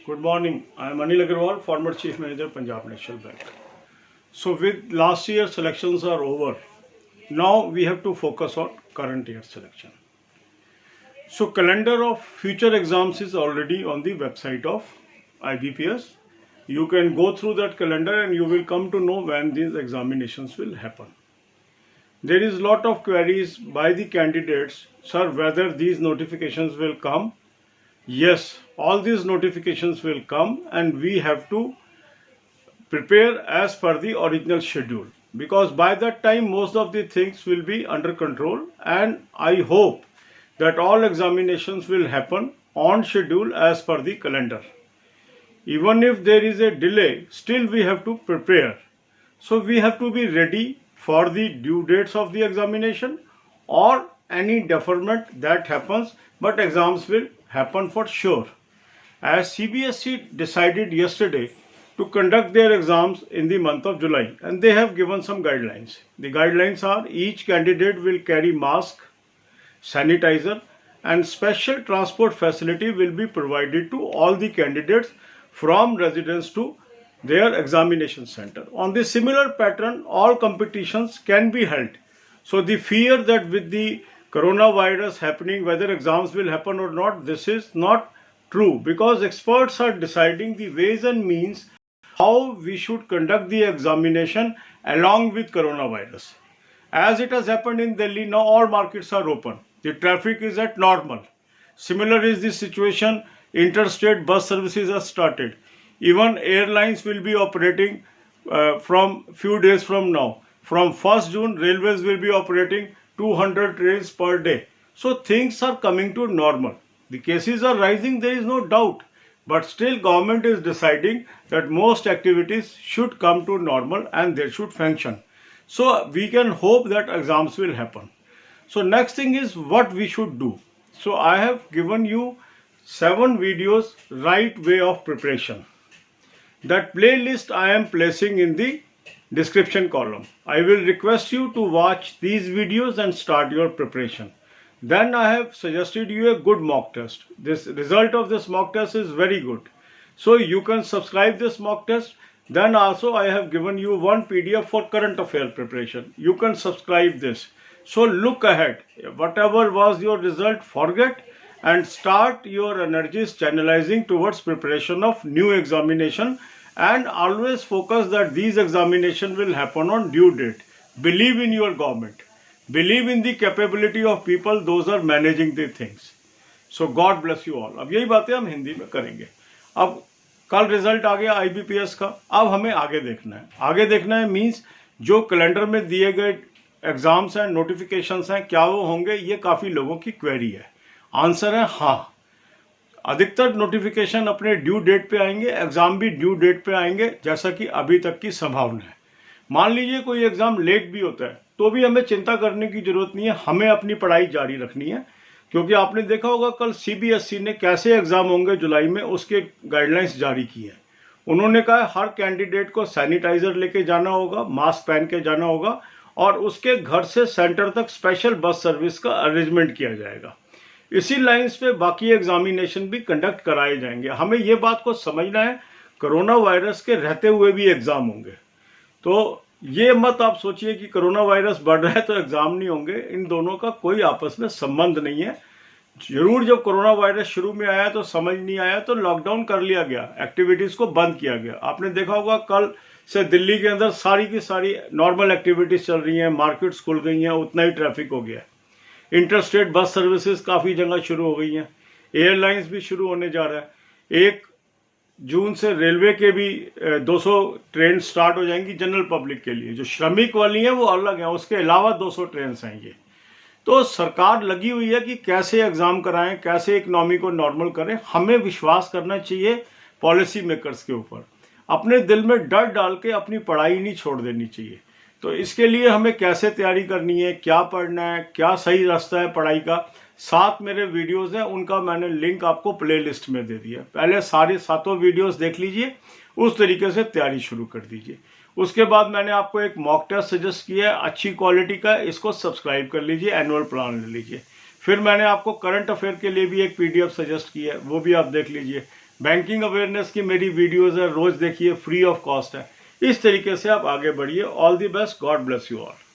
Good morning. I am Anil Agarwal, former Chief Manager, Punjab National Bank. So with last year's selections are over, now we have to focus on current year selection. So calendar of future exams is already on the website of IBPS. You can go through that calendar and you will come to know when these examinations will happen. There is lot of queries by the candidates, sir, whether these notifications will come. Yes, all these notifications will come and we have to prepare as per the original schedule, because by that time most of the things will be under control, and I hope that all examinations will happen on schedule as per the calendar. Even if there is a delay, still we have to prepare. So we have to be ready for the due dates of the examination or any deferment that happens, but exams will happen for sure. As CBSE decided yesterday to conduct their exams in the month of July, and they have given some guidelines. The guidelines are each candidate will carry mask, sanitizer, and special transport facility will be provided to all the candidates from residence to their examination center. On the similar pattern, all competitions can be held. So the fear that with the coronavirus happening, whether exams will happen or not, this is not true, because experts are deciding the ways and means how we should conduct the examination along with coronavirus. As it has happened in Delhi, now all markets are open. The traffic is at normal. Similar is the situation. Interstate bus services are started. Even airlines will be operating from few days from now. From 1st June, railways will be operating 200 trains per day. So things are coming to normal. The cases are rising, there is no doubt. But still government is deciding that most activities should come to normal and they should function. So we can hope that exams will happen. So next thing is what we should do. So I have given you 7 videos, right way of preparation. That playlist I am placing in the description column. I will request you to watch these videos and start your preparation. Then I have suggested you a good mock test. This result of this mock test is very good. So you can subscribe this mock test. Then also I have given you one PDF for current affair preparation. You can subscribe this. So look ahead. Whatever was your result, forget and start your energies channelizing towards preparation of new examination, and always focus that these examination will happen on due date. Believe in your government. Believe in the capability of people, those are managing the things. So God bless you all. अब यही बातें हम हिंदी में करेंगे. अब कल result आ गया IBPS का, अब हमें आगे देखना है. आगे देखना है मीन्स जो कैलेंडर में दिए गए एग्जाम्स हैं, नोटिफिकेशंस हैं, क्या वो होंगे, ये काफ़ी लोगों की क्वेरी है. आंसर है हाँ. अधिकतर नोटिफिकेशन अपने ड्यू डेट पे आएंगे, एग्जाम भी ड्यू डेट पे आएंगे, जैसा कि अभी तक की संभावना है. मान लीजिए कोई एग्जाम लेट भी होता है तो भी हमें चिंता करने की जरूरत नहीं है. हमें अपनी पढ़ाई जारी रखनी है, क्योंकि आपने देखा होगा कल CBSE ने कैसे एग्जाम होंगे जुलाई में उसके गाइडलाइंस जारी की है. उन्होंने कहा हर कैंडिडेट को सैनिटाइजर लेके जाना होगा, मास्क पहन के जाना होगा, और उसके घर से सेंटर तक स्पेशल बस सर्विस का अरेंजमेंट किया जाएगा. इसी लाइंस पे बाकी एग्जामिनेशन भी कंडक्ट कराए जाएंगे. हमें ये बात को समझना है, कोरोना वायरस के रहते हुए भी एग्जाम होंगे. तो ये मत आप सोचिए कि कोरोना वायरस बढ़ रहा है तो एग्जाम नहीं होंगे. इन दोनों का कोई आपस में संबंध नहीं है. जरूर जब कोरोना वायरस शुरू में आया तो समझ नहीं आया तो लॉकडाउन कर लिया गया, एक्टिविटीज को बंद किया गया. आपने देखा होगा कल से दिल्ली के अंदर सारी की सारी नॉर्मल एक्टिविटीज चल रही हैं, मार्केट्स खुल गई हैं, उतना ही ट्रैफिक हो गया. इंटरस्टेट बस सर्विसेज काफ़ी जगह शुरू हो गई हैं, एयरलाइंस भी शुरू होने जा रहा है. 1 जून से रेलवे के भी 200 ट्रेन स्टार्ट हो जाएंगी जनरल पब्लिक के लिए. जो श्रमिक वाली हैं वो अलग हैं, उसके अलावा 200 ट्रेन आएंगे. तो सरकार लगी हुई है कि कैसे एग्जाम कराएं, कैसे इकोनॉमी को नॉर्मल करें. हमें विश्वास करना चाहिए पॉलिसी मेकर्स के ऊपर. अपने दिल में डर डाल के अपनी पढ़ाई नहीं छोड़ देनी चाहिए. तो इसके लिए हमें कैसे तैयारी करनी है, क्या पढ़ना है, क्या सही रास्ता है पढ़ाई का, 7 मेरे वीडियोस हैं, उनका मैंने लिंक आपको प्लेलिस्ट में दे दिया. पहले सारे 7 वीडियोस देख लीजिए, उस तरीके से तैयारी शुरू कर दीजिए. उसके बाद मैंने आपको एक मॉक टेस्ट सजेस्ट किया है अच्छी क्वालिटी का, इसको सब्सक्राइब कर लीजिए, एनुअल प्लान ले लीजिए. फिर मैंने आपको करंट अफेयर के लिए भी एक PDF सजेस्ट किया है, वो भी आप देख लीजिए. बैंकिंग अवेयरनेस की मेरी वीडियोज़ है, रोज़ देखिए, फ्री ऑफ कॉस्ट है। इस तरीके से आप आगे बढ़िए। All the best, God bless you all.